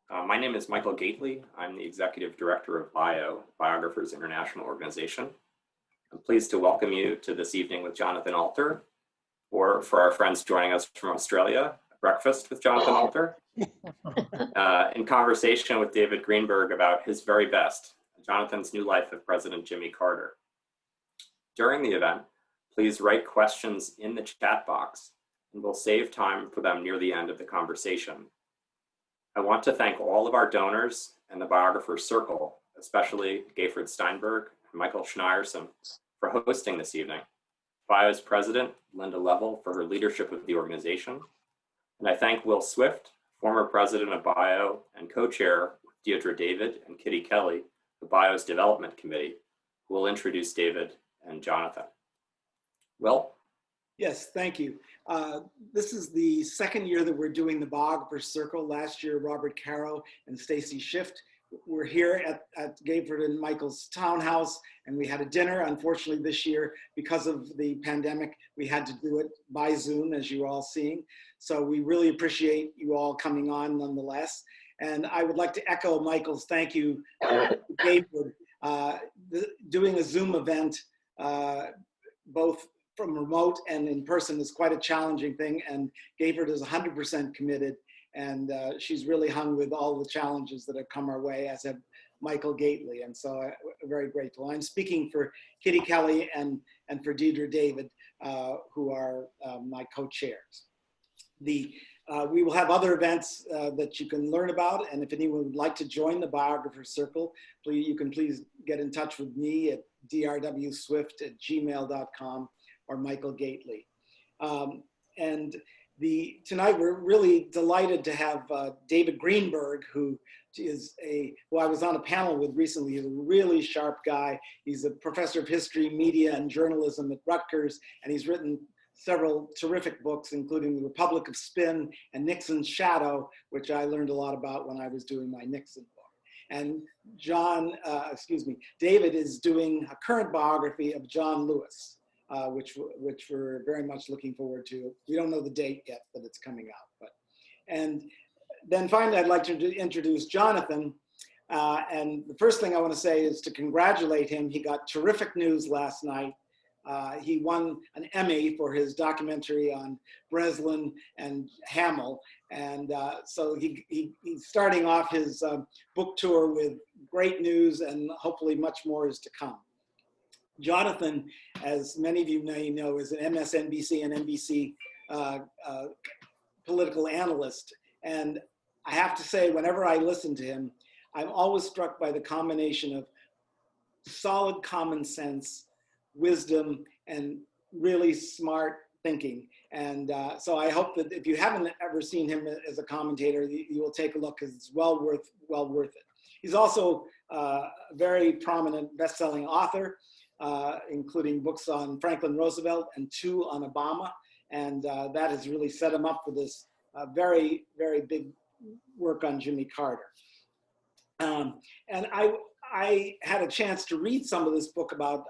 My name is Michael Gately. I'm the Executive Director of Biographers International Organization. I'm pleased to welcome you to this evening with Jonathan Alter, or for our friends joining us from Australia, breakfast with Jonathan Alter, in conversation with David Greenberg about his very best, Jonathan's new life of President Jimmy Carter. During the event, please write questions in the chat box, and we'll save time for them near the end of the conversation. I want to thank all of our donors and the Biographers Circle, especially Gayford Steinberg and Michael Schneierson, for hosting this evening, Bio's president, Linda Lovell, for her leadership of the organization, and I thank Will Swift, former president of Bio and co-chair with Deirdre David and Kitty Kelly, the Bio's development committee, who will introduce David and Jonathan. Will? Yes, thank you. This is the second year that we're doing the Biographers Circle. Last year, Robert Caro and Stacy Schiff were here at Gayford and Michael's townhouse, and we had a dinner. Unfortunately, this year, because of the pandemic, we had to do it by Zoom, as you're all seeing. So we really appreciate you all coming on nonetheless. And I would like to echo Michael's thank you to Gayford. Doing a Zoom event, both from remote and in person, is quite a challenging thing, and Gayford is 100% committed, and she's really hung with all the challenges that have come our way, as have Michael Gately, and so I'm very grateful. I'm speaking for Kitty Kelly and for Deirdre David, who are my co-chairs. We will have other events that you can learn about, and if anyone would like to join the Biographers Circle, you can please get in touch with me at drwswift@gmail.com or Michael Gately. And tonight we're really delighted to have David Greenberg, who I was on a panel with recently. He's a really sharp guy. He's a professor of history, media, and journalism at Rutgers, and he's written several terrific books, including The Republic of Spin and Nixon's Shadow, which I learned a lot about when I was doing my Nixon book. And David is doing a current biography of John Lewis, which we're very much looking forward to. We don't know the date yet, but it's coming out. And then finally, I'd like to introduce Jonathan. And the first thing I want to say is to congratulate him. He got terrific news last night. He won an Emmy for his documentary on Breslin and Hamill. And so he's starting off his book tour with great news, and hopefully much more is to come. Jonathan, as many of you may know, is an MSNBC and NBC political analyst. And I have to say, whenever I listen to him, I'm always struck by the combination of solid common sense, wisdom, and really smart thinking. And so I hope that if you haven't ever seen him as a commentator, you will take a look, because it's well worth it. He's also a very prominent best-selling author, including books on Franklin Roosevelt and 2 on Obama. And that has really set him up for this very, very big work on Jimmy Carter. And I had a chance to read some of this book about,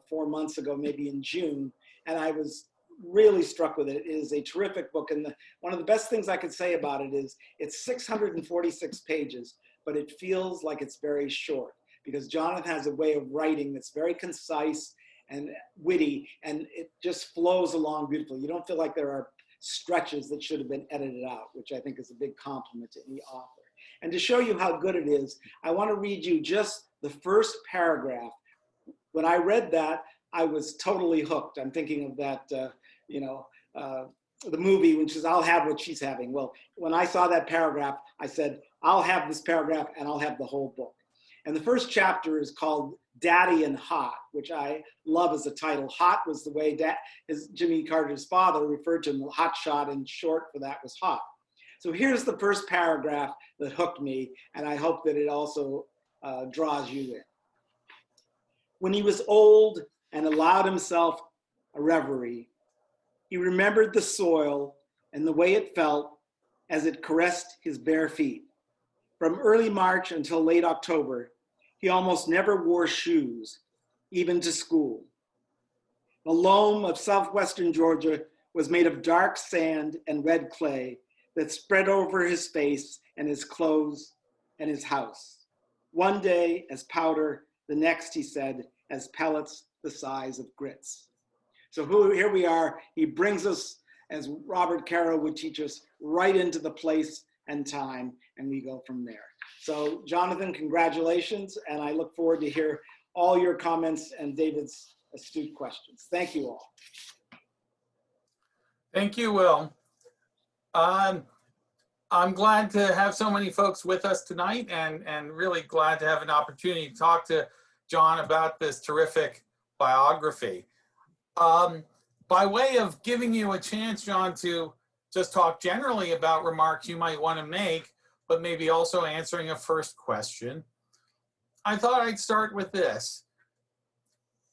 4 months ago, maybe in June, and I was really struck with it. It is a terrific book, and one of the best things I could say about it is it's 646 pages, but it feels like it's very short, because Jonathan has a way of writing that's very concise and witty, and it just flows along beautifully. You don't feel like there are stretches that should have been edited out, which I think is a big compliment to any author. And to show you how good it is, I want to read you just the first paragraph. When I read that, I was totally hooked. I'm thinking of that, the movie, which is I'll Have What She's Having. Well, when I saw that paragraph, I said, I'll have this paragraph and I'll have the whole book. And the first chapter is called Daddy and Hot, which I love as a title. Hot was the way Jimmy Carter's father referred to him. Hot shot, and short for that was hot. So here's the first paragraph that hooked me, and I hope that it also draws you in. When he was old and allowed himself a reverie, he remembered the soil and the way it felt as it caressed his bare feet. From early March until late October, he almost never wore shoes, even to school. The loam of southwestern Georgia was made of dark sand and red clay that spread over his face and his clothes and his house. One day as powder, the next, he said, as pellets the size of grits. So here we are. He brings us, as Robert Caro would teach us, right into the place and time, and we go from there. So Jonathan, congratulations, and I look forward to hear all your comments and David's astute questions. Thank you all. Thank you, Will. I'm glad to have so many folks with us tonight, and really glad to have an opportunity to talk to John about this terrific biography. By way of giving you a chance, John, to just talk generally about remarks you might want to make, but maybe also answering a first question, I thought I'd start with this.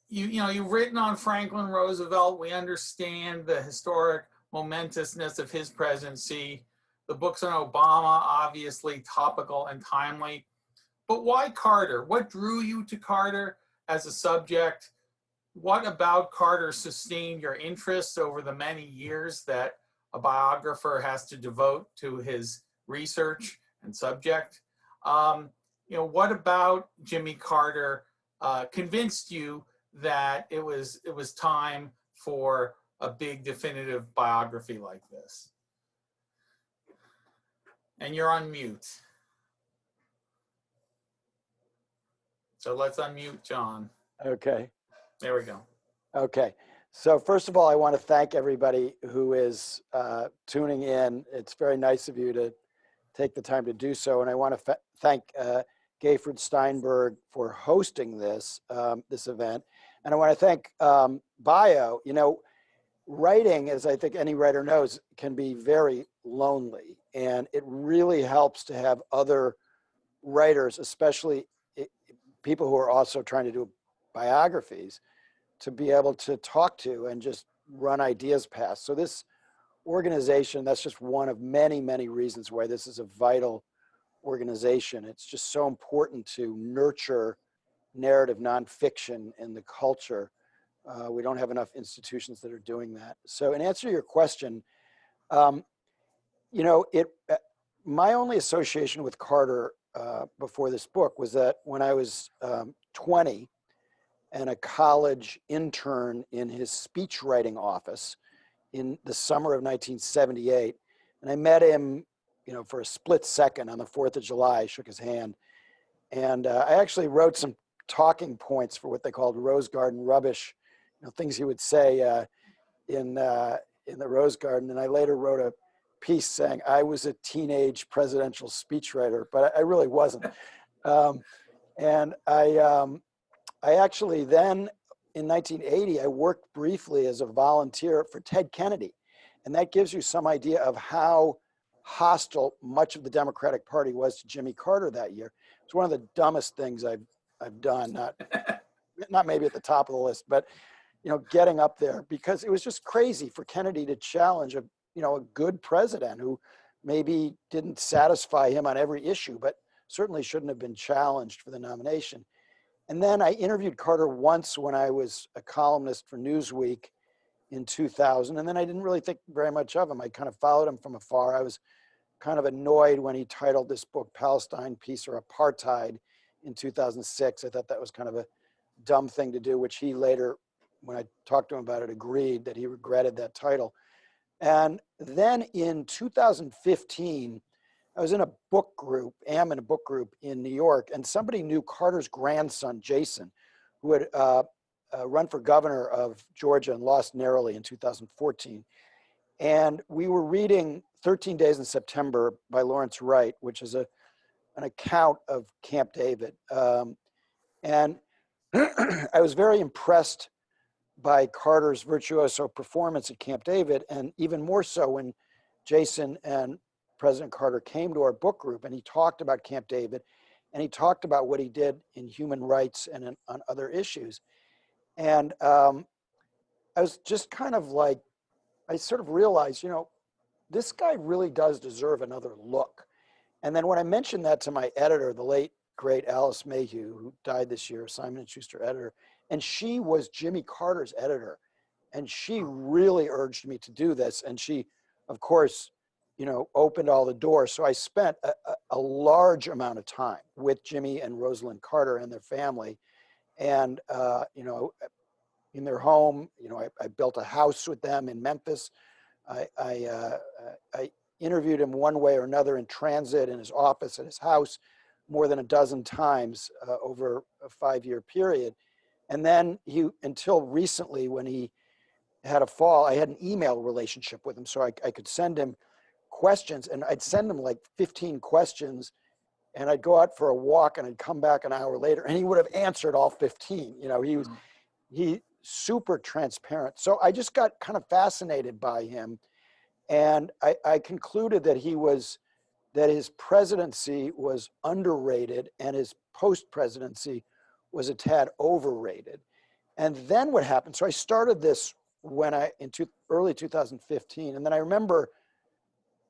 You've written on Franklin Roosevelt. We understand the historic momentousness of his presidency. The books on Obama, obviously topical and timely. But why Carter? What drew you to Carter as a subject? What about Carter sustained your interest over the many years that a biographer has to devote to his research and subject? What about Jimmy Carter convinced you that it was time for a big definitive biography like this? And you're on mute. So let's unmute John. Okay. There we go. Okay. So first of all, I want to thank everybody who is tuning in. It's very nice of you to take the time to do so. And I want to thank Gayford Steinberg for hosting this event. And I want to thank Bio. Writing, as I think any writer knows, can be very lonely. And it really helps to have other writers, especially people who are also trying to do biographies, to be able to talk to and just run ideas past. So this organization, that's just one of many, many reasons why this is a vital organization. It's just so important to nurture narrative nonfiction in the culture. We don't have enough institutions that are doing that. So in answer to your question, my only association with Carter before this book was that when I was 20 and a college intern in his speechwriting office in the summer of 1978, and I met him, for a split second on the 4th of July, shook his hand. And I actually wrote some talking points for what they called Rose Garden rubbish, things he would say in the Rose Garden. And I later wrote a piece saying I was a teenage presidential speechwriter, but I really wasn't. And I actually then, in 1980, I worked briefly as a volunteer for Ted Kennedy. And that gives you some idea of how hostile much of the Democratic Party was to Jimmy Carter that year. It's one of the dumbest things I've done, not maybe at the top of the list, but getting up there, because it was just crazy for Kennedy to challenge a good president who maybe didn't satisfy him on every issue, but certainly shouldn't have been challenged for the nomination. And then I interviewed Carter once when I was a columnist for Newsweek in 2000, and then I didn't really think very much of him. I kind of followed him from afar. I was kind of annoyed when he titled this book Palestine, Peace or Apartheid in 2006. I thought that was kind of a dumb thing to do, which he later, when I talked to him about it, agreed that he regretted that title. And then in 2015, I was in a book group, am in a book group in New York, and somebody knew Carter's grandson, Jason, who had run for governor of Georgia and lost narrowly in 2014. And we were reading 13 Days in September by Lawrence Wright, which is an account of Camp David. And I was very impressed by Carter's virtuoso performance at Camp David, and even more so when Jason and President Carter came to our book group, and he talked about Camp David, and he talked about what he did in human rights and on other issues. And I was just kind of like, I sort of realized, this guy really does deserve another look. And then when I mentioned that to my editor, the late, great Alice Mayhew, who died this year, Simon & Schuster editor, and she was Jimmy Carter's editor, and she really urged me to do this. And she, of course, opened all the doors. So I spent a large amount of time with Jimmy and Rosalind Carter and their family. And, in their home, I built a house with them in Memphis. I interviewed him one way or another in transit, in his office, at his house, more than a dozen times over a 5-year period. And then until recently, when he had a fall, I had an email relationship with him. So I could send him questions, and I'd send him like 15 questions, and I'd go out for a walk and I'd come back an hour later and he would have answered all 15. He super transparent. So I just got kind of fascinated by him. And I concluded that his presidency was underrated and his post-presidency was a tad overrated. And then what happened? So I started this early 2015. And then I remember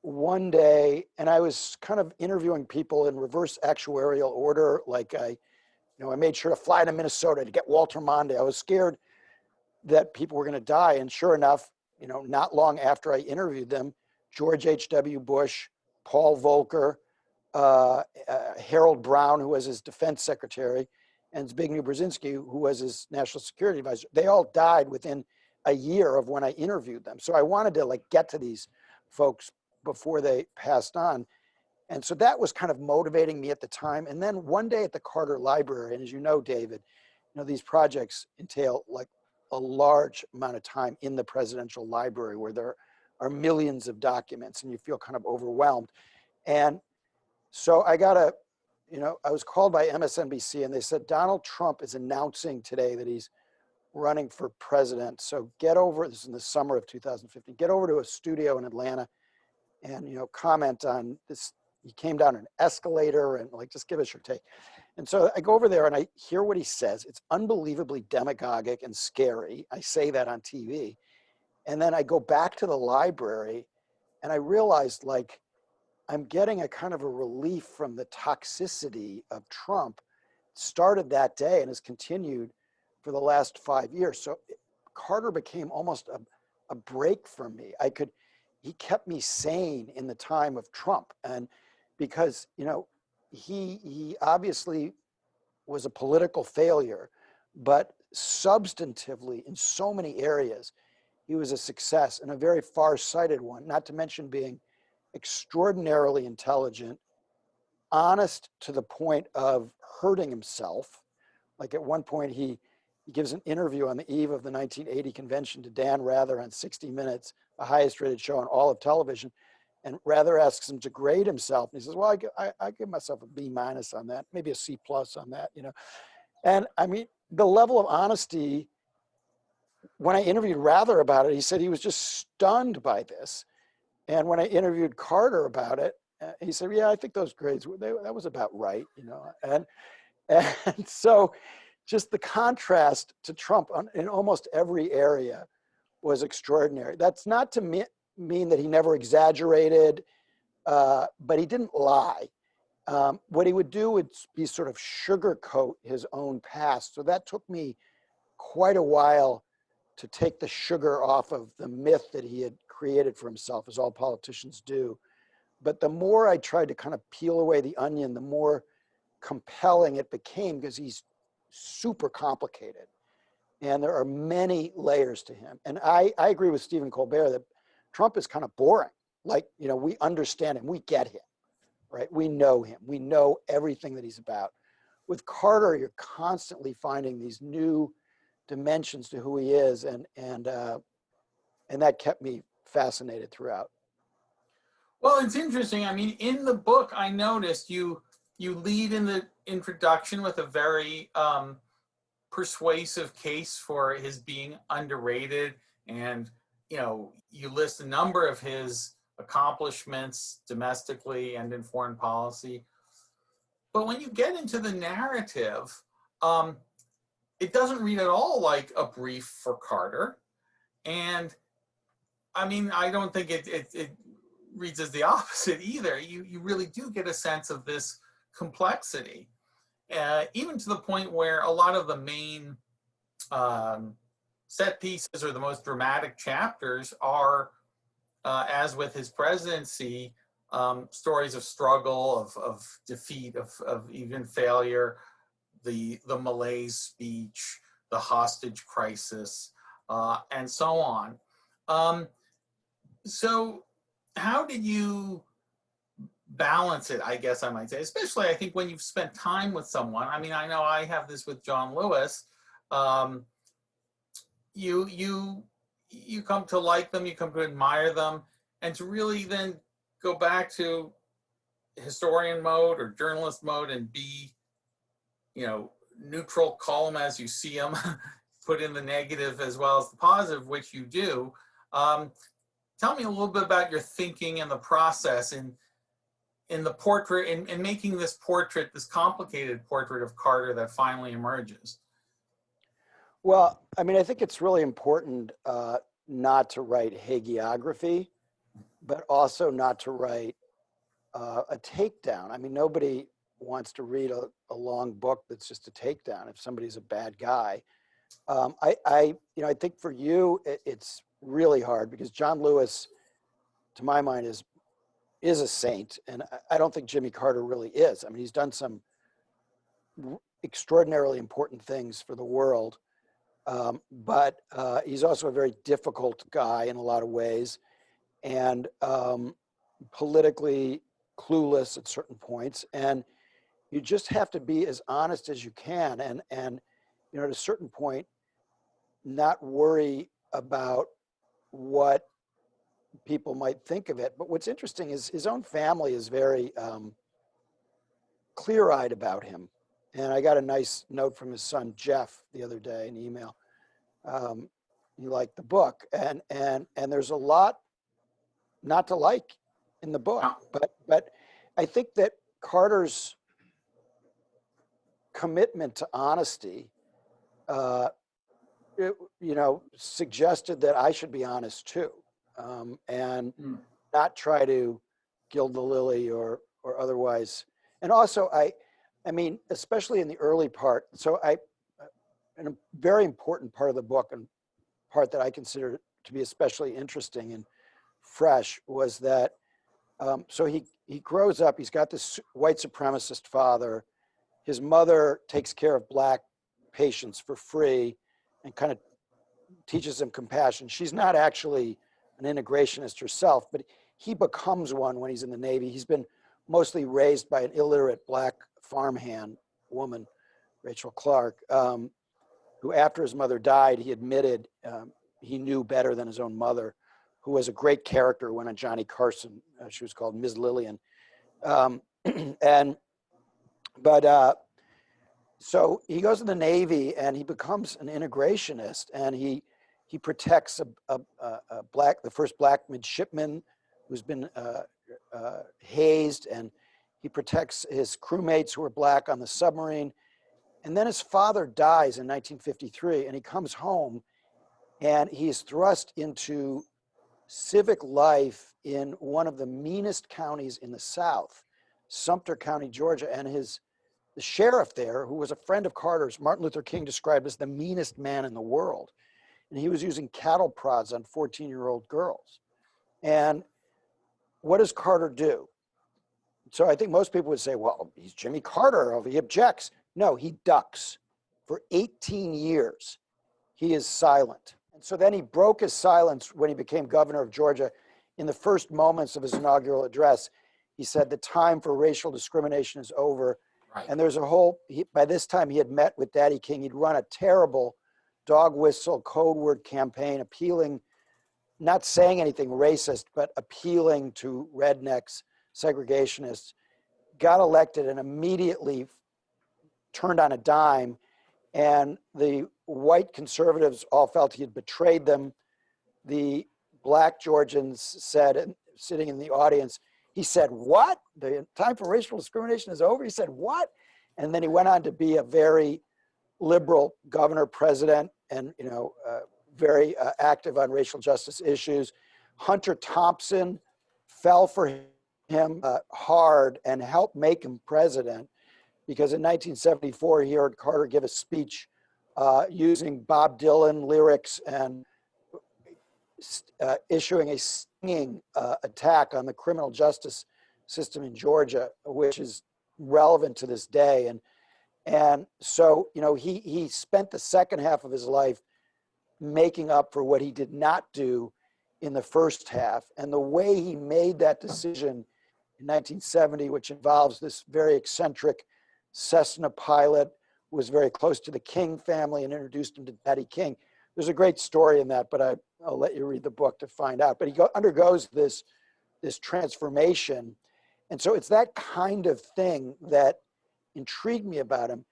one day, and I was kind of interviewing people in reverse actuarial order. Like I made sure to fly to Minnesota to get Walter Mondale. I was scared that people were going to die. And sure enough, not long after I interviewed them, George H.W. Bush, Paul Volcker, Harold Brown, who was his defense secretary, and Zbigniew Brzezinski, who was his national security advisor, they all died within a year of when I interviewed them. So I wanted to get to these folks before they passed on. And so that was kind of motivating me at the time. And then one day at the Carter Library, and as you know, David, these projects entail a large amount of time in the presidential library where there are millions of documents and you feel kind of overwhelmed. And so I was called by MSNBC and they said, Donald Trump is announcing today that he's running for president. So this is in the summer of 2015, get over to a studio in Atlanta and, comment on this. He came down an escalator and just give us your take. And so I go over there and I hear what he says. It's unbelievably demagogic and scary. I say that on TV. And then I go back to the library and I realized I'm getting a kind of a relief from the toxicity of Trump. It started that day and has continued for the last 5 years. So Carter became almost a break for me. He kept me sane in the time of Trump. And because, he obviously was a political failure, but substantively in so many areas, he was a success and a very far-sighted one, not to mention being extraordinarily intelligent, honest to the point of hurting himself. Like at one point, he gives an interview on the eve of the 1980 convention to Dan Rather on 60 Minutes, the highest rated show on all of television. And Rather asks him to grade himself. And he says, well, I give myself a B- on that, maybe a C+ on that, And I mean, the level of honesty, when I interviewed Rather about it, he said he was just stunned by this. And when I interviewed Carter about it, he said, yeah, I think those grades, that was about right, And so just the contrast to Trump in almost every area was extraordinary. That's not to mean that he never exaggerated, but he didn't lie. What he would do would be sort of sugarcoat his own past. So that took me quite a while to take the sugar off of the myth that he had created for himself, as all politicians do. But the more I tried to kind of peel away the onion, the more compelling it became because he's super complicated. And there are many layers to him. And I agree with Stephen Colbert that Trump is kind of boring. We understand him, we get him, right? We know him, we know everything that he's about. With Carter, you're constantly finding these new dimensions to who he is. And that kept me fascinated throughout. Well, it's interesting. I mean, in the book, I noticed you lead in the introduction with a very persuasive case for his being underrated. And, you list a number of his accomplishments domestically and in foreign policy. But when you get into the narrative, it doesn't read at all like a brief for Carter. And I mean, I don't think it reads as the opposite either. You really do get a sense of this complexity, even to the point where a lot of the main set pieces or the most dramatic chapters are as with his presidency, stories of struggle, of defeat, of even failure, the malaise speech, the hostage crisis, and so on. So how did you balance it, I guess I might say, especially I think when you've spent time with someone? I mean, I know I have this with John Lewis. You come to like them, you come to admire them, and to really then go back to historian mode or journalist mode and be, neutral, call them as you see them, put in the negative as well as the positive, which you do. Tell me a little bit about your thinking and the process in the portrait, in making this portrait, this complicated portrait of Carter that finally emerges. Well, I mean, I think it's really important not to write hagiography, but also not to write a takedown. I mean, nobody wants to read a long book that's just a takedown if somebody's a bad guy. I think for you, it's really hard because John Lewis, to my mind, is a saint, and I don't think Jimmy Carter really is. I mean, he's done some extraordinarily important things for the world, but he's also a very difficult guy in a lot of ways, and politically clueless at certain points. And you just have to be as honest as you can, and at a certain point, not worry about what people might think of it. But what's interesting is his own family is very clear-eyed about him. And I got a nice note from his son, Jeff, the other day, an email. He liked the book. And there's a lot not to like in the book. But I think that Carter's commitment to honesty, suggested that I should be honest too. And not try to gild the lily or otherwise. And also, I mean, especially in the early part, and a very important part of the book, and part that I consider to be especially interesting and fresh, was that, so he grows up, he's got this white supremacist father. His mother takes care of black patients for free and kind of teaches him compassion. She's not actually an integrationist herself, but he becomes one when he's in the Navy. He's been mostly raised by an illiterate black farmhand woman, Rachel Clark, who after his mother died, he admitted he knew better than his own mother, who was a great character when on Johnny Carson. She was called Ms. Lillian. So he goes in the Navy and he becomes an integrationist, and he protects the first black midshipman who's been hazed, and he protects his crewmates who are black on the submarine. And then his father dies in 1953, and he comes home and he is thrust into civic life in one of the meanest counties in the South, Sumter County, Georgia. And the sheriff there, who was a friend of Carter's, Martin Luther King described as the meanest man in the world. And he was using cattle prods on 14-year-old girls. And what does Carter do? So I think most people would say, well, he's Jimmy Carter, he objects. No, he ducks. For 18 years, he is silent. And so then he broke his silence when he became governor of Georgia. In the first moments of his inaugural address, he said, the time for racial discrimination is over. Right. And there's by this time he had met with Daddy King. He'd run a terrible dog whistle code word campaign, appealing, not saying anything racist, but appealing to rednecks, segregationists, got elected and immediately turned on a dime. And the white conservatives all felt he had betrayed them. The black Georgians said, and sitting in the audience, he said, what? The time for racial discrimination is over? He said, what? And then he went on to be a very liberal governor, president, and very active on racial justice issues. Hunter Thompson fell for him hard and helped make him president, because in 1974 he heard Carter give a speech using Bob Dylan lyrics, and issuing a stinging attack on the criminal justice system in Georgia, which is relevant to this day. And so, you know, he spent the second half of his life making up for what he did not do in the first half. And the way he made that decision in 1970, which involves this very eccentric Cessna pilot who was very close to the King family and introduced him to Daddy King. There's a great story in that, but I'll let you read the book to find out. But he undergoes this transformation. And so it's that kind of thing that intrigued me about him.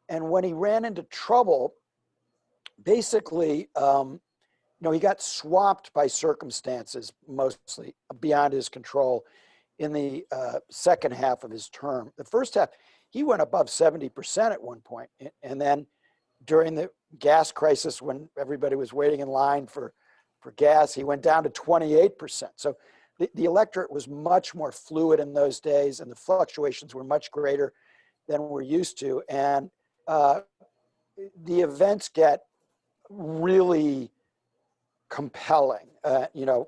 And when he ran into trouble, basically, you know, he got swamped by circumstances, mostly beyond his control, in the second half of his term. The first half, he went above 70% at one point. And then during the gas crisis, when everybody was waiting in line for gas, he went down to 28%. So the electorate was much more fluid in those days, and the fluctuations were much greater than we're used to. And the events get really compelling. You know,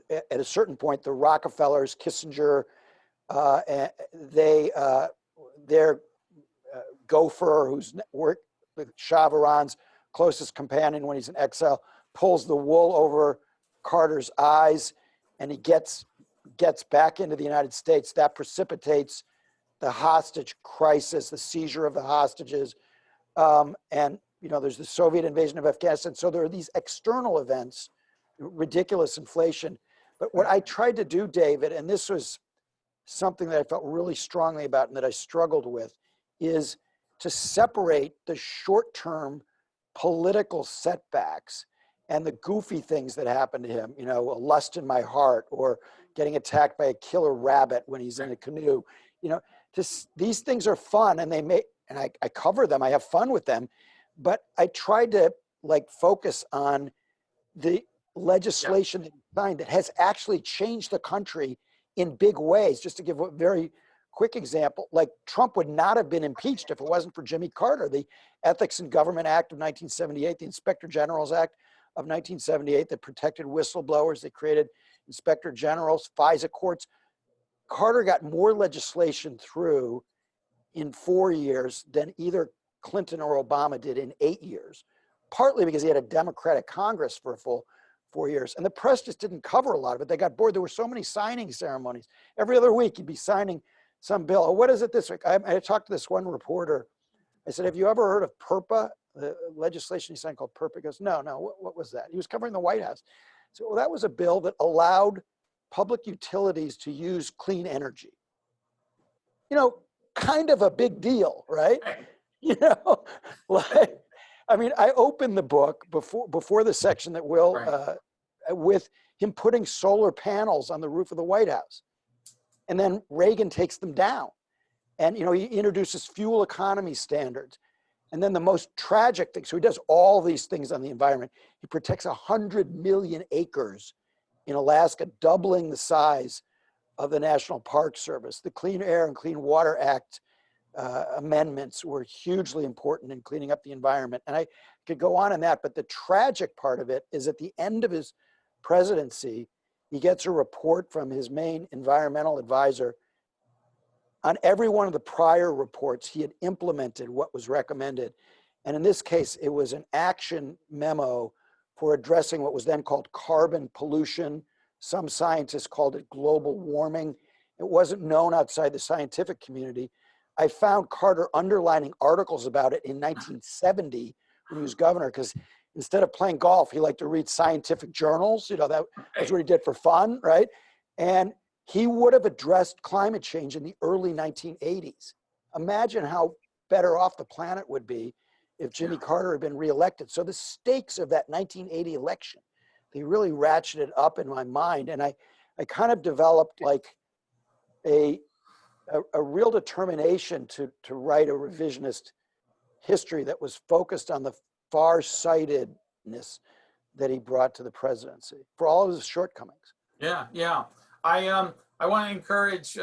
at a certain point, the Rockefellers, Kissinger, their gopher, who's worked with Iran's closest companion when he's in exile, pulls the wool over Carter's eyes, and he gets back into the United States. That precipitates the hostage crisis, the seizure of the hostages, and you know, there's the Soviet invasion of Afghanistan. So there are these external events, ridiculous inflation. But what I tried to do, David, and this was something that I felt really strongly about and that I struggled with, is to separate the short-term political setbacks and the goofy things that happened to him, you know, a lust in my heart, or getting attacked by a killer rabbit when he's in a canoe. You know, these things are fun, and I cover them, I have fun with them, but I tried to like focus on the legislation that he signed that has actually changed the country in big ways. Just to give a very quick example, like Trump would not have been impeached if it wasn't for Jimmy Carter. The Ethics in Government Act of 1978, the Inspector General's Act of 1978 that protected whistleblowers, that created inspector generals, FISA courts. Carter got more legislation through in 4 years than either Clinton or Obama did in 8 years, partly because he had a Democratic Congress for a full 4 years. And the press just didn't cover a lot of it. They got bored. There were so many signing ceremonies. Every other week, he'd be signing some bill. Oh, what is it this week? I talked to this one reporter. I said, have you ever heard of PURPA, the legislation he signed called PURPA? He goes, no. What was that? He was covering the White House. So well, that was a bill that allowed public utilities to use clean energy. You know, kind of a big deal, right? You know, like, I mean, I opened the book before the section that Will, with him putting solar panels on the roof of the White House. And then Reagan takes them down. And, you know, he introduces fuel economy standards. And then the most tragic thing, so he does all these things on the environment. He protects 100 million acres in Alaska, doubling the size of the National Park Service. The Clean Air and Clean Water Act amendments were hugely important in cleaning up the environment. And I could go on that, but the tragic part of it is at the end of his presidency, he gets a report from his main environmental advisor. On every one of the prior reports, he had implemented what was recommended. And in this case, it was an action memo for addressing what was then called carbon pollution. Some scientists called it global warming. It wasn't known outside the scientific community. I found Carter underlining articles about it in 1970 when he was governor, because instead of playing golf, he liked to read scientific journals. You know, that was what he did for fun, right? And he would have addressed climate change in the early 1980s. Imagine how better off the planet would be if Jimmy Carter had been reelected. So the stakes of that 1980 election, they really ratcheted up in my mind. And I kind of developed like a real determination to write a revisionist history that was focused on the far-sightedness that he brought to the presidency for all of his shortcomings. Yeah. I want to encourage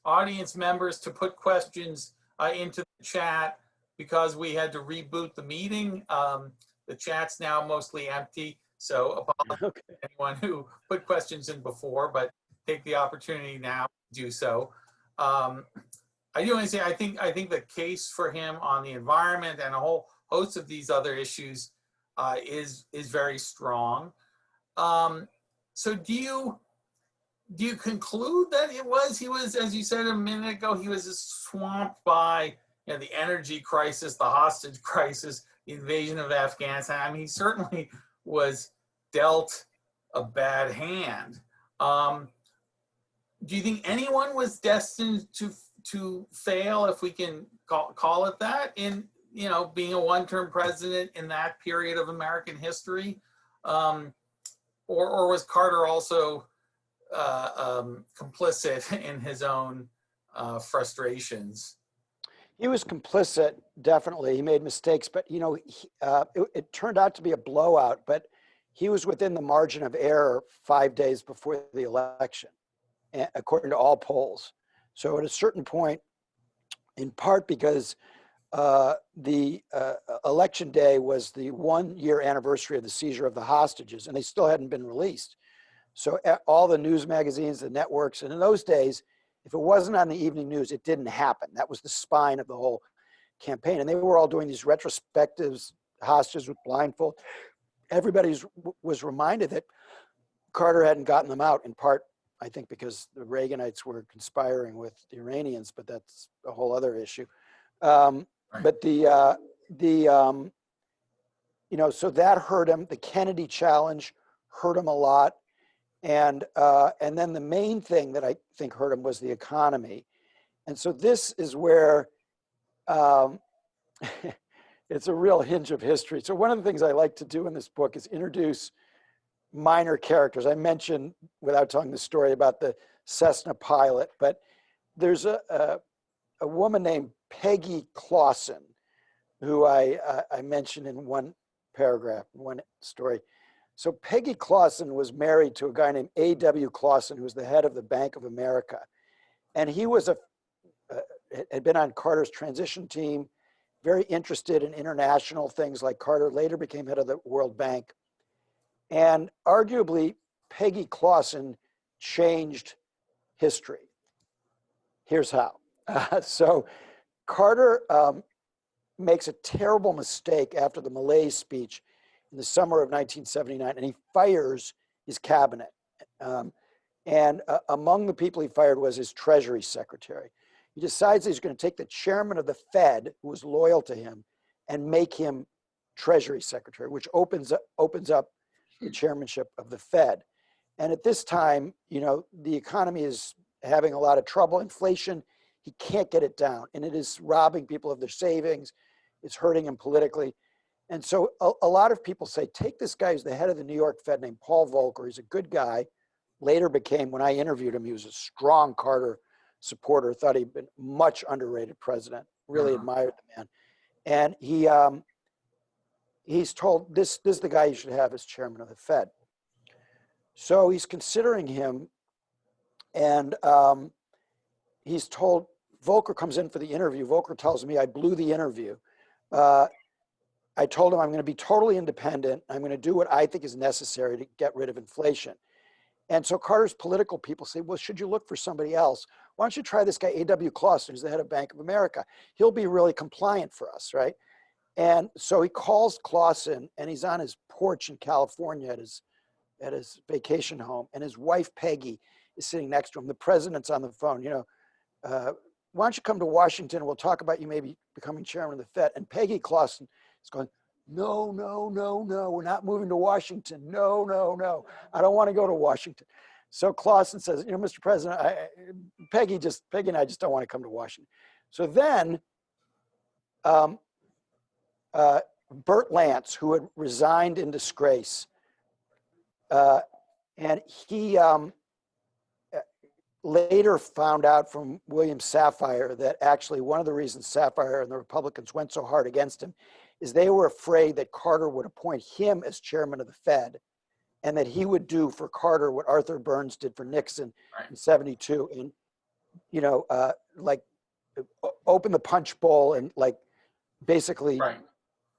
audience members to put questions into the chat, because we had to reboot the meeting. The chat's now mostly empty. So apologies Okay. to anyone who put questions in before, but take the opportunity now to do so. I do want to say I think the case for him on the environment and a whole host of these other issues is very strong. So do you conclude that he was, as you said a minute ago, he was just swamped by the energy crisis, the hostage crisis, the invasion of Afghanistan? I mean, he certainly was dealt a bad hand. Do you think anyone was destined to fail, if we can call it that, in being a one-term president in that period of American history, or was Carter also complicit in his own frustrations? He was complicit, definitely. He made mistakes, but it turned out to be a blowout. But he was within the margin of error 5 days before the election, according to all polls. So at a certain point, in part because the election day was the 1-year anniversary of the seizure of the hostages, and they still hadn't been released. So all the news magazines, the networks, and in those days, if it wasn't on the evening news, it didn't happen. That was the spine of the whole campaign. And they were all doing these retrospectives, hostages with blindfold. Everybody was reminded that Carter hadn't gotten them out, in part, I think, because the Reaganites were conspiring with the Iranians, but that's a whole other issue. Right. But so that hurt him. The Kennedy challenge hurt him a lot. And then the main thing that I think hurt him was the economy. And so this is where it's a real hinge of history. So one of the things I like to do in this book is introduce minor characters. I mentioned, without telling the story, about the Cessna pilot, but there's a woman named Peggy Claussen, who I mentioned in one paragraph, one story. So Peggy Claussen was married to a guy named A.W. Claussen, who was the head of the Bank of America. And he was had been on Carter's transition team, very interested in international things, like Carter later became head of the World Bank. And arguably, Peggy Claussen changed history. Here's how. So Carter makes a terrible mistake after the Malaise speech in the summer of 1979, and he fires his cabinet. And among the people he fired was his Treasury Secretary. He decides he's going to take the chairman of the Fed, who was loyal to him, and make him Treasury Secretary, which opens up the chairmanship of the Fed. And at this time, the economy is having a lot of trouble. Inflation, he can't get it down, and it is robbing people of their savings. It's hurting him politically. And so a lot of people say, take this guy who's the head of the New York Fed named Paul Volcker. He's a good guy. Later became, when I interviewed him, he was a strong Carter supporter, thought he'd been much underrated president, really admired the man. And he's told, this is the guy you should have as chairman of the Fed. So he's considering him, and he's told, Volcker comes in for the interview. Volcker tells me, I blew the interview. I told him I'm going to be totally independent. I'm going to do what I think is necessary to get rid of inflation. And so Carter's political people say, well, should you look for somebody else? Why don't you try this guy, A.W. Claussen, who's the head of Bank of America? He'll be really compliant for us, right? And so he calls Claussen, and he's on his porch in California at his vacation home, and his wife, Peggy, is sitting next to him. The president's on the phone, why don't you come to Washington? We'll talk about you maybe becoming chairman of the Fed. And Peggy Claussen is going, no, we're not moving to Washington. No, I don't want to go to Washington. So Claussen says, Mr. President, Peggy and I just don't want to come to Washington. So then Bert Lance, who had resigned in disgrace, and he later found out from William Safire that actually one of the reasons Safire and the Republicans went so hard against him is they were afraid that Carter would appoint him as chairman of the Fed, and that he would do for Carter what Arthur Burns did for Nixon in '72, and open the punch bowl and basically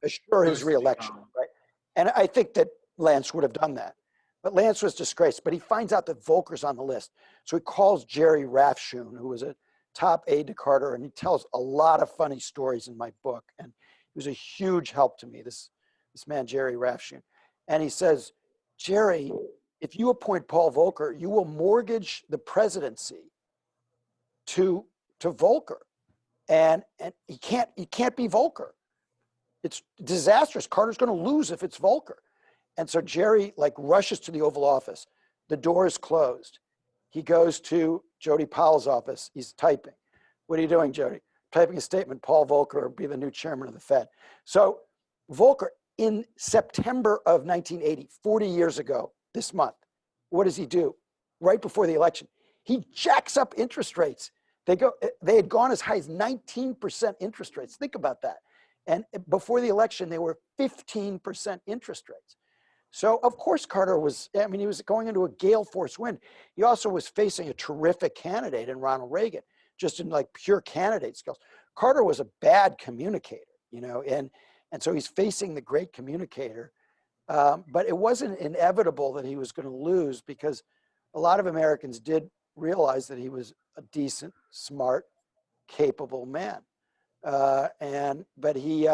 assure his reelection, right? And I think that Lance would have done that. But Lance was disgraced, but he finds out that Volcker's on the list. So he calls Jerry Rafshoon, who was a top aide to Carter, and he tells a lot of funny stories in my book. And he was a huge help to me, this man, Jerry Rafshoon. And he says, Jerry, if you appoint Paul Volcker, you will mortgage the presidency to Volcker. And he can't be Volcker. It's disastrous. Carter's going to lose if it's Volcker. And so Jerry like rushes to the Oval Office. The door is closed. He goes to Jody Powell's office. He's typing. What are you doing, Jody? Typing a statement, Paul Volcker will be the new chairman of the Fed. So Volcker, in September of 1980, 40 years ago this month, what does he do? Right before the election, he jacks up interest rates. They had gone as high as 19% interest rates. Think about that. And before the election, they were 15% interest rates. So of course Carter was, I mean, he was going into a gale force wind. He also was facing a terrific candidate in Ronald Reagan, just in like pure candidate skills. Carter was a bad communicator, you know, and so he's facing the great communicator. But it wasn't inevitable that he was going to lose, because a lot of Americans did realize that he was a decent, smart, capable man. But he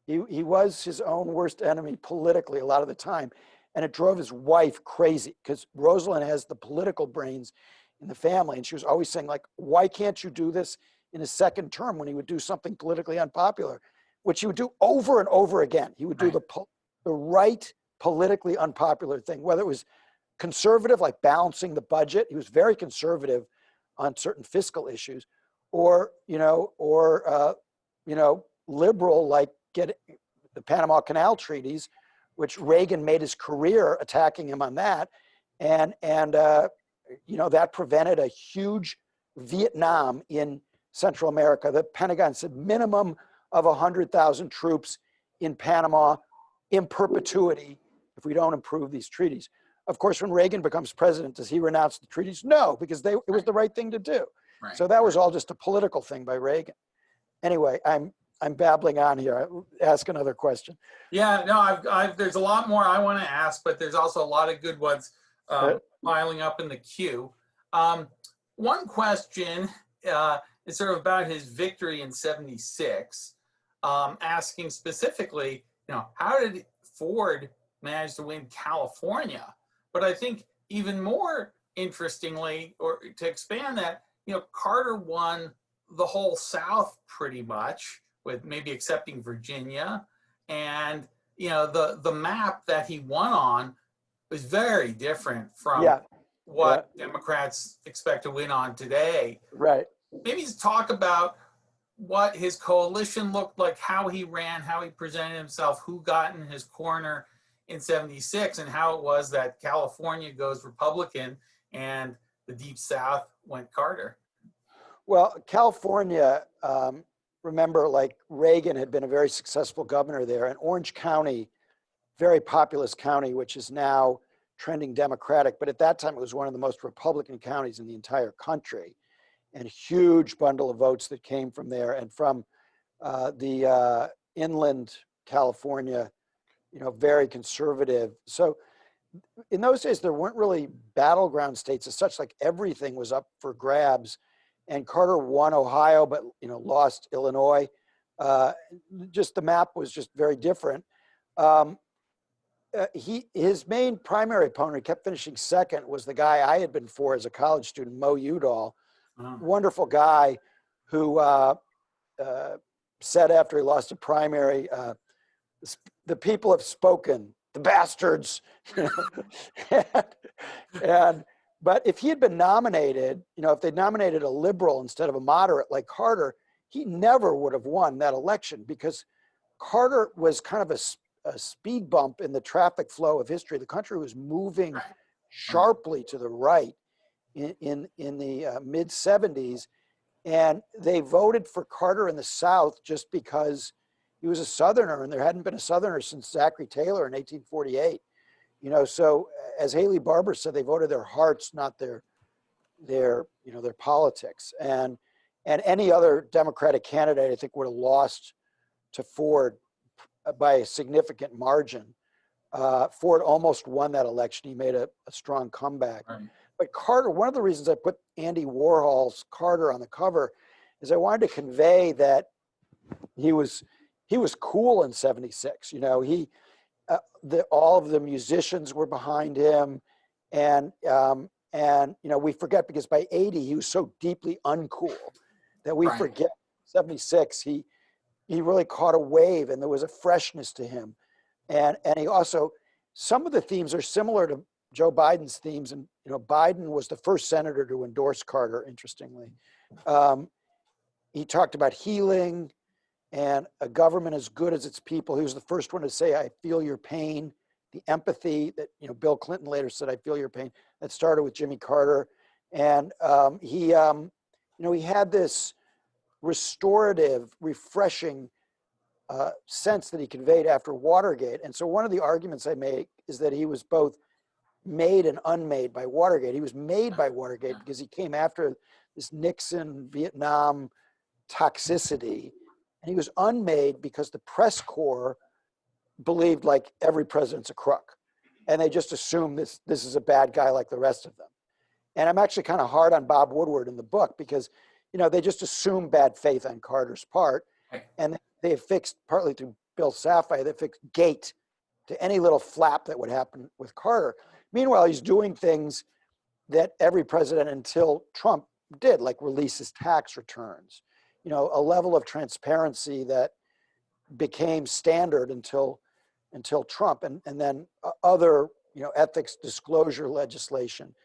was his own worst enemy politically a lot of the time. And it drove his wife crazy, because Rosalind has the political brains in the family. And she was always saying, like, why can't you do this in his second term, when he would do something politically unpopular, which he would do over and over again. He would do the right politically unpopular thing, whether it was conservative, like balancing the budget. He was very conservative on certain fiscal issues, or liberal, like get the Panama Canal treaties, which Reagan made his career attacking him on that. And that prevented a huge Vietnam in Central America. The Pentagon said minimum of 100,000 troops in Panama in perpetuity if we don't improve these treaties. Of course, when Reagan becomes president, does he renounce the treaties? No, because it was the right thing to do. Right. So that was all just a political thing by Reagan. Anyway, I'm babbling on here. Ask another question. Yeah, no, there's a lot more I want to ask, but there's also a lot of good ones piling up in the queue. One question is sort of about his victory in '76, asking specifically, how did Ford manage to win California? But I think even more interestingly, or to expand that, Carter won the whole South pretty much, with maybe excepting Virginia. And, the map that he won on was very different from what Democrats expect to win on today. Right. Maybe talk about what his coalition looked like, how he ran, how he presented himself, who got in his corner in '76, and how it was that California goes Republican and the Deep South went Carter. Well, California, remember, like Reagan had been a very successful governor there, and Orange County, very populous county, which is now trending Democratic, but at that time it was one of the most Republican counties in the entire country, and a huge bundle of votes that came from there and from the inland California, very conservative. So in those days, there weren't really battleground states as such, like everything was up for grabs. And Carter won Ohio, but lost Illinois. Just the map was just very different. His main primary opponent, he kept finishing second, was the guy I had been for as a college student, Mo Udall. Wonderful guy who said after he lost a primary, the people have spoken, the bastards. But if he had been nominated, if they'd nominated a liberal instead of a moderate like Carter, he never would have won that election, because Carter was kind of a speed bump in the traffic flow of history. The country was moving sharply to the right in the mid '70s, and they voted for Carter in the South just because he was a Southerner, and there hadn't been a Southerner since Zachary Taylor in 1848. So as Haley Barbour said, they voted their hearts, not their politics. And any other Democratic candidate, I think, would have lost to Ford by a significant margin. Ford almost won that election. He made a strong comeback. Right. But Carter, one of the reasons I put Andy Warhol's Carter on the cover is I wanted to convey that he was cool in '76. You know, all of the musicians were behind him, and you know, we forget because by '80 he was so deeply uncool that we Right. forget '76 he really caught a wave, and there was a freshness to him, and he also, some of the themes are similar to Joe Biden's themes, and you know, Biden was the first senator to endorse Carter. Interestingly, he talked about healing and a government as good as its people. He was the first one to say, "I feel your pain." The empathy that, you know, Bill Clinton later said, "I feel your pain." That started with Jimmy Carter, and you know, he had this restorative, refreshing sense that he conveyed after Watergate. And so one of the arguments I make is that he was both made and unmade by Watergate. He was made by Watergate because he came after this Nixon, Vietnam toxicity, and he was unmade because the press corps believed like every president's a crook, and they just assumed this is a bad guy like the rest of them. And I'm actually kind of hard on Bob Woodward in the book because, you know, they just assume bad faith on Carter's part, and they fixed, partly through Bill Safire, they fixed gate to any little flap that would happen with Carter. Meanwhile, he's doing things that every president until Trump did, like release his tax returns, you know, a level of transparency that became standard until Trump, and then other, you know, ethics disclosure legislation,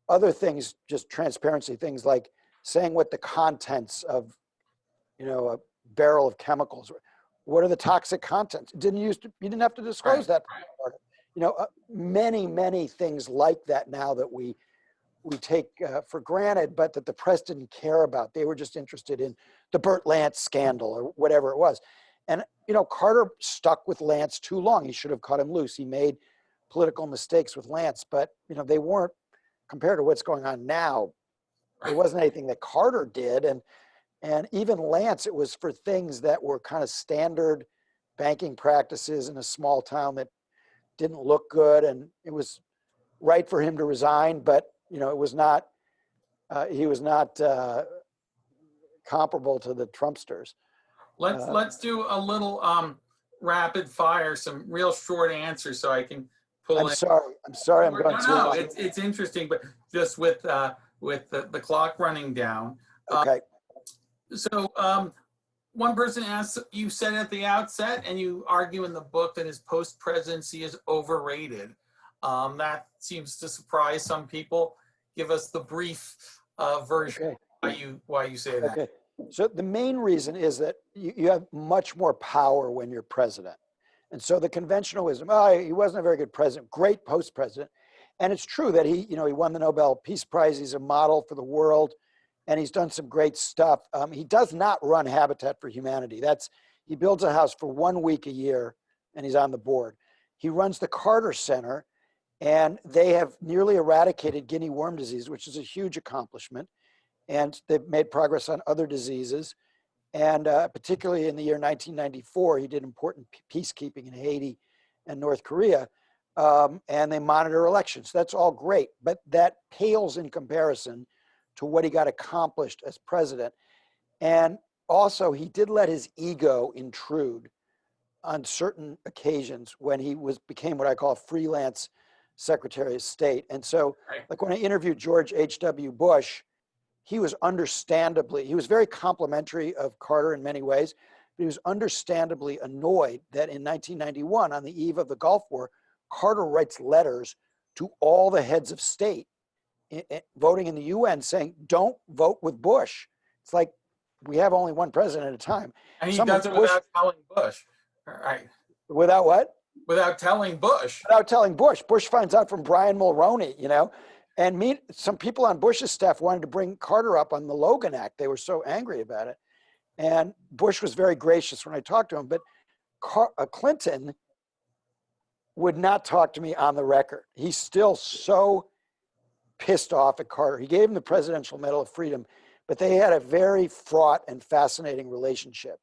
other things, just transparency things like saying what the contents of, you know, a barrel of chemicals, what are the toxic contents. You didn't have to disclose that part. You know, many things like that now that we take for granted, but that the press didn't care about. They were just interested in the Burt Lance scandal or whatever it was. And, you know, Carter stuck with Lance too long. He should have cut him loose. He made political mistakes with Lance, but, you know, they weren't, compared to what's going on now, it wasn't anything that Carter did. And even Lance, it was for things that were kind of standard banking practices in a small town that didn't look good. And it was right for him to resign, but, you know, it was not, he was not comparable to the Trumpsters. Let's do a little rapid fire, some real short answers so I can pull in. I'm sorry I'm going too No, long. it's interesting, but just with the clock running down. Okay. So one person asked, you said at the outset, and you argue in the book, that his post-presidency is overrated. That seems to surprise some people. Give us the brief version why you say that. Okay. So the main reason is that you have much more power when you're president. And so the conventional wisdom, he wasn't a very good president, great post-president. And it's true that he won the Nobel Peace Prize. He's a model for the world, and he's done some great stuff. He does not run Habitat for Humanity. He builds a house for 1 week a year, and he's on the board. He runs the Carter Center, and they have nearly eradicated guinea worm disease, which is a huge accomplishment. And they've made progress on other diseases. And particularly in the year 1994, he did important peacekeeping in Haiti and North Korea. And they monitor elections. That's all great, but that pales in comparison to what he got accomplished as president. And also, he did let his ego intrude on certain occasions when he became what I call freelance Secretary of State. And so, like when I interviewed George H.W. Bush, he was very complimentary of Carter in many ways, but he was understandably annoyed that in 1991, on the eve of the Gulf War, Carter writes letters to all the heads of state voting in the UN saying, don't vote with Bush. It's like, we have only one president at a time. And he does it without telling Bush. Right. Without what? Without telling Bush. Without telling Bush. Bush finds out from Brian Mulroney, you know. And some people on Bush's staff wanted to bring Carter up on the Logan Act. They were so angry about it. And Bush was very gracious when I talked to him. But Clinton would not talk to me on the record. He's still so pissed off at Carter. He gave him the Presidential Medal of Freedom, but they had a very fraught and fascinating relationship.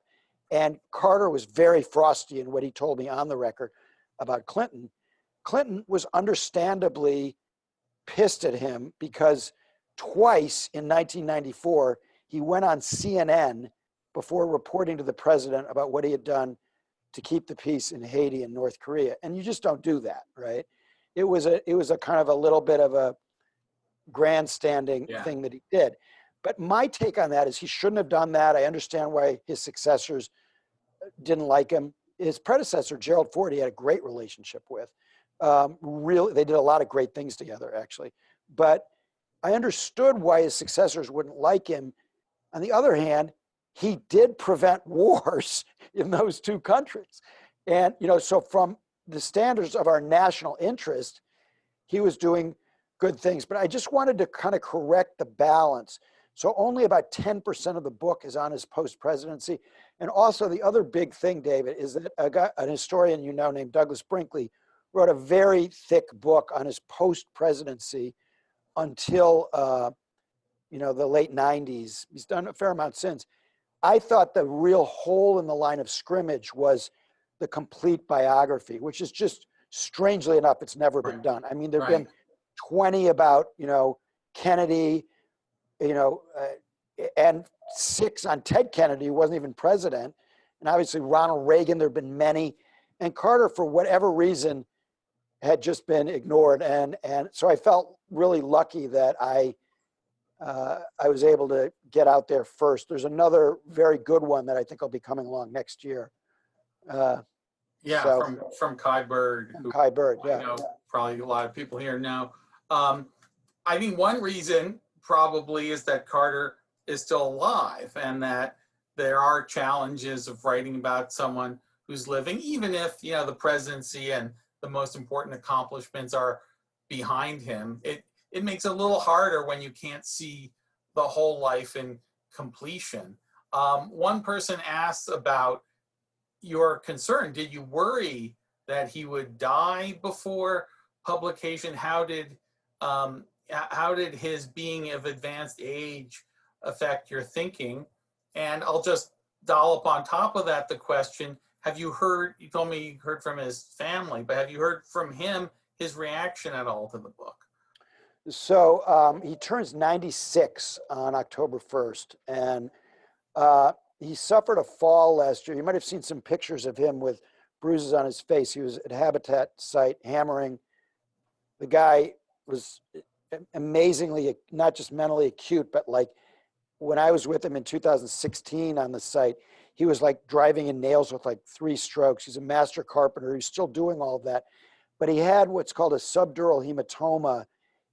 And Carter was very frosty in what he told me on the record about Clinton. Clinton was understandably pissed at him because twice in 1994, he went on CNN before reporting to the president about what he had done to keep the peace in Haiti and North Korea. And you just don't do that, right? It was a kind of a little bit of a grandstanding thing that he did. But my take on that is he shouldn't have done that. I understand why his successors didn't like him. His predecessor, Gerald Ford, he had a great relationship with. Really, they did a lot of great things together, actually. But I understood why his successors wouldn't like him. On the other hand, he did prevent wars in those two countries. And, so from the standards of our national interest, he was doing good things. But I just wanted to kind of correct the balance. So only about 10% of the book is on his post-presidency. And also the other big thing, David, is that an historian named Douglas Brinkley wrote a very thick book on his post-presidency until the late 90s. He's done a fair amount since. I thought the real hole in the line of scrimmage was the complete biography, which is just, strangely enough, it's never been done. I mean, there have been 20 about, Kennedy, and 6 on Ted Kennedy, who wasn't even president. And obviously Ronald Reagan, there have been many. And Carter, for whatever reason, had just been ignored. And so I felt really lucky that I was able to get out there first. There's another very good one that I think will be coming along next year. From Kai Bird. Kai Bird, yeah. I know probably a lot of people here know. I think one reason probably is that Carter is still alive and that there are challenges of writing about someone who's living, even if, the presidency and the most important accomplishments are behind him. It makes it a little harder when you can't see the whole life in completion. One person asked about your concern. Did you worry that he would die before publication? How did his being of advanced age affect your thinking? And I'll just dollop on top of that the question, have you heard, you told me you heard from his family, but have you heard from him, his reaction at all to the book? So he turns 96 on October 1st, and he suffered a fall last year. You might have seen some pictures of him with bruises on his face. He was at Habitat site hammering. The guy was amazingly, not just mentally acute, but like when I was with him in 2016 on the site, he was like driving in nails with like 3 strokes. He's a master carpenter. He's still doing all of that. But he had what's called a subdural hematoma.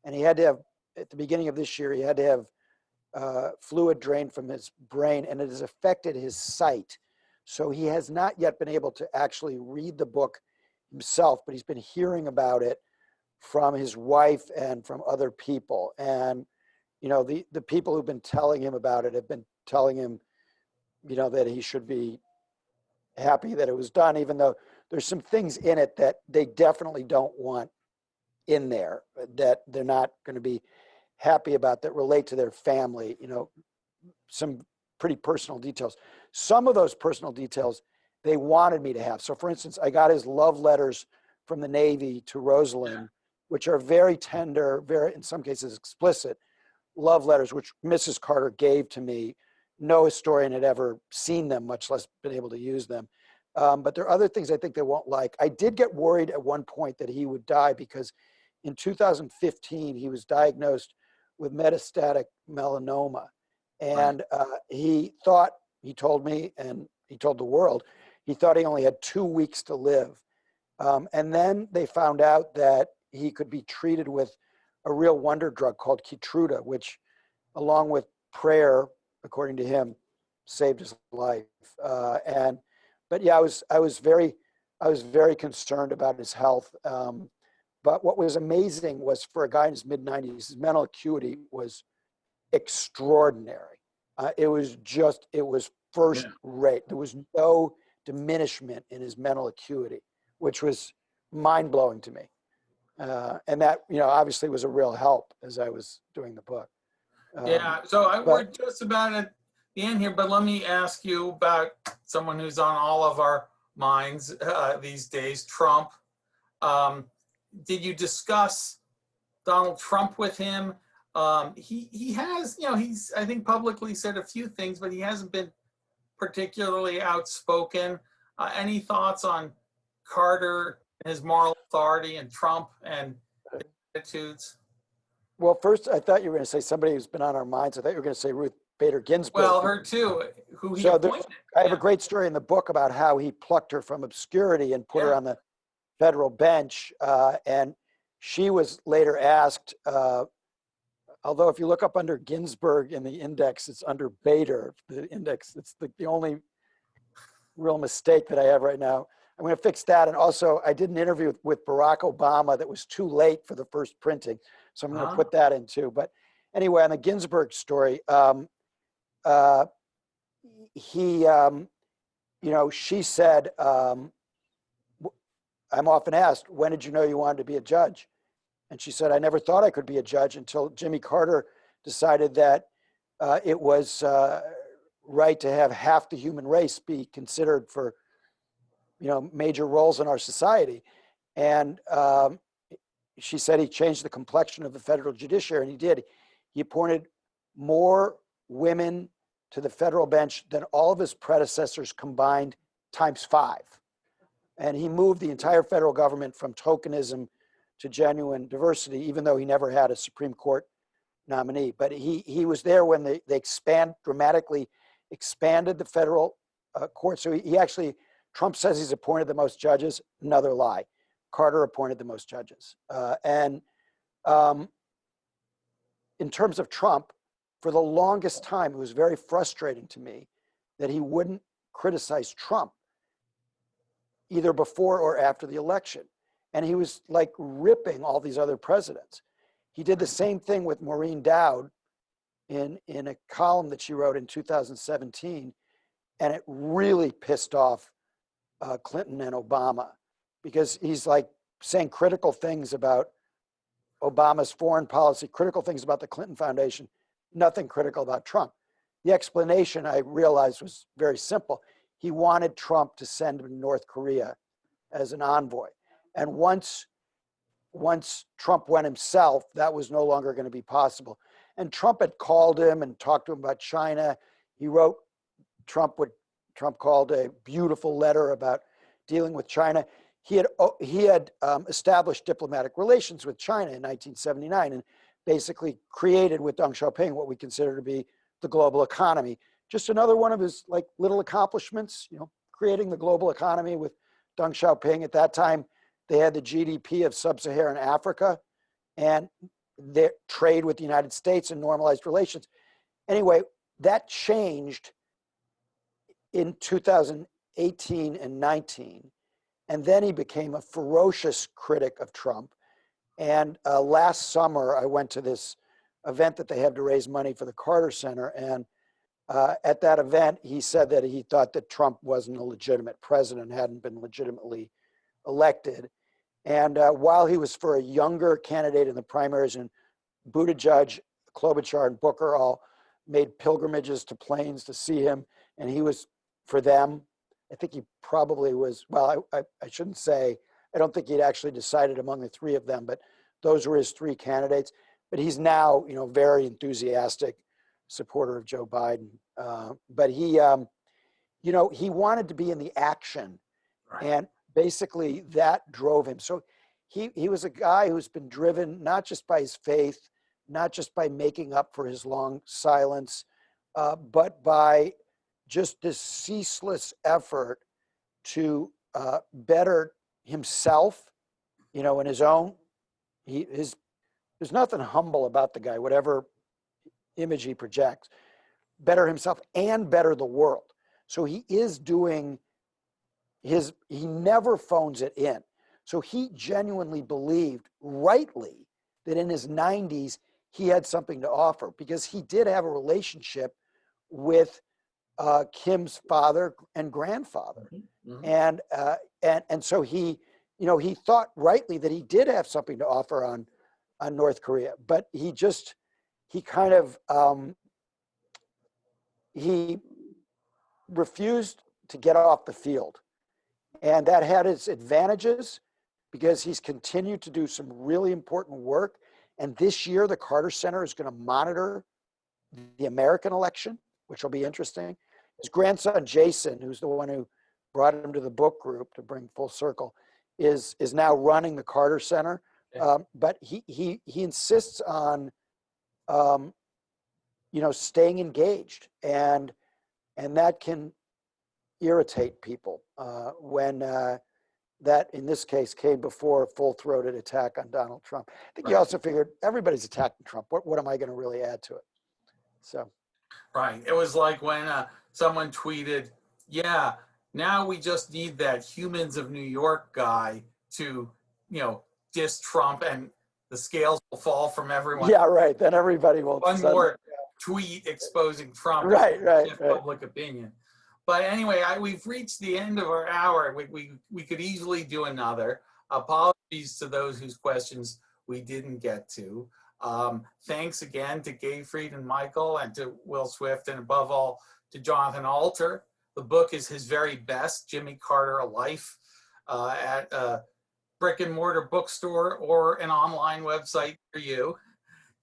And he had to have, at the beginning of this year, he had to have fluid drained from his brain, and it has affected his sight. So he has not yet been able to actually read the book himself, but he's been hearing about it from his wife and from other people. And, the people who've been telling him about it have been telling him, that he should be happy that it was done, even though there's some things in it that they definitely don't want in there, that they're not going to be happy about, that relate to their family, some pretty personal details. Some of those personal details they wanted me to have. So for instance, I got his love letters from the Navy to Rosalind, which are very tender, very, in some cases, explicit love letters, which Mrs. Carter gave to me. No historian had ever seen them, much less been able to use them. But there are other things I think they won't like. I did get worried at one point that he would die because in 2015, he was diagnosed with metastatic melanoma. And he told me, and he told the world, he thought he only had 2 weeks to live. And then they found out that he could be treated with a real wonder drug called Keytruda, which, along with prayer, according to him, saved his life. But yeah, I was very concerned about his health. But what was amazing was, for a guy in his mid-90s, his mental acuity was extraordinary. It was first rate. There was no diminishment in his mental acuity, which was mind-blowing to me. And that, obviously was a real help as I was doing the book. We're just about at the end here, but let me ask you about someone who's on all of our minds these days, Trump. did you discuss Donald Trump with him? He has, he's, I think, publicly said a few things, but he hasn't been particularly outspoken. Any thoughts on Carter, his moral authority, and Trump and attitudes? Well, first, I thought you were going to say somebody who's been on our minds. I thought you were going to say Ruth Bader Ginsburg. Well, her too, who he So appointed. I have a great story in the book about how he plucked her from obscurity and put her on the federal bench. And she was later asked, although if you look up under Ginsburg in the index, it's under Bader, the index. It's the only real mistake that I have right now. I'm going to fix that. And also, I did an interview with Barack Obama that was too late for the first printing. So I'm going to put that in too. But anyway, on the Ginsburg story, she said, I'm often asked, when did you know you wanted to be a judge? And she said, I never thought I could be a judge until Jimmy Carter decided that it was right to have half the human race be considered for, major roles in our society. And she said he changed the complexion of the federal judiciary, and he did. He appointed more women to the federal bench than all of his predecessors combined ×5. And he moved the entire federal government from tokenism to genuine diversity, even though he never had a Supreme Court nominee. But he was there when they dramatically expanded the federal court. So he actually, Trump says he's appointed the most judges, another lie. Carter appointed the most judges. In terms of Trump, for the longest time, it was very frustrating to me that he wouldn't criticize Trump either before or after the election. And he was like ripping all these other presidents. He did the same thing with Maureen Dowd in a column that she wrote in 2017. And it really pissed off Clinton and Obama, because he's like saying critical things about Obama's foreign policy, critical things about the Clinton Foundation, nothing critical about Trump. The explanation, I realized, was very simple. He wanted Trump to send him to North Korea as an envoy. And once Trump went himself, that was no longer going to be possible. And Trump had called him and talked to him about China. He wrote Trump called a beautiful letter about dealing with China. He had established diplomatic relations with China in 1979 and basically created with Deng Xiaoping what we consider to be the global economy. Just another one of his like little accomplishments, creating the global economy with Deng Xiaoping. At that time, they had the GDP of sub-Saharan Africa and their trade with the United States and normalized relations. Anyway, that changed in 2018 and 19. And then he became a ferocious critic of Trump. And last summer, I went to this event that they have to raise money for the Carter Center. And at that event, he said that he thought that Trump wasn't a legitimate president, hadn't been legitimately elected. And while he was for a younger candidate in the primaries, and Buttigieg, Klobuchar, and Booker all made pilgrimages to planes to see him, and he was for them. I think he probably was, well, I shouldn't say, I don't think he'd actually decided among the three of them, but those were his three candidates. But he's now, very enthusiastic supporter of Joe Biden. But he wanted to be in the action. Right. And basically that drove him. So he was a guy who's been driven not just by his faith, not just by making up for his long silence, but by just this ceaseless effort to better himself, in his own. There's nothing humble about the guy, whatever image he projects. Better himself and better the world. So he is doing he never phones it in. So he genuinely believed, rightly, that in his 90s, he had something to offer, because he did have a relationship with Kim's father and grandfather. Mm-hmm. And so he thought rightly that he did have something to offer on North Korea, but he refused to get off the field. And that had its advantages, because he's continued to do some really important work. And this year, the Carter Center is going to monitor the American election, which will be interesting. His grandson, Jason, who's the one who brought him to the book group to bring full circle, is now running the Carter Center. But he insists on, staying engaged, and that can irritate people when that, in this case, came before a full-throated attack on Donald Trump. I think he also figured everybody's attacking Trump. What am I going to really add to it? So. Right. It was like when someone tweeted, yeah, now we just need that Humans of New York guy to, diss Trump and the scales will fall from everyone. Yeah, right. Then everybody will. One more tweet exposing Trump. Right. Public opinion. But anyway, we've reached the end of our hour. We could easily do another. Apologies to those whose questions we didn't get to. Thanks again to Gayfried and Michael and to Will Swift, and above all to Jonathan Alter. The book is his very best, Jimmy Carter, A Life, at a brick and mortar bookstore or an online website for you.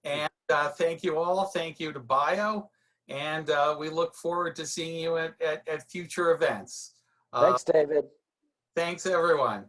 And thank you all. Thank you to Bio. And we look forward to seeing you at future events. Thanks, David. Thanks, everyone.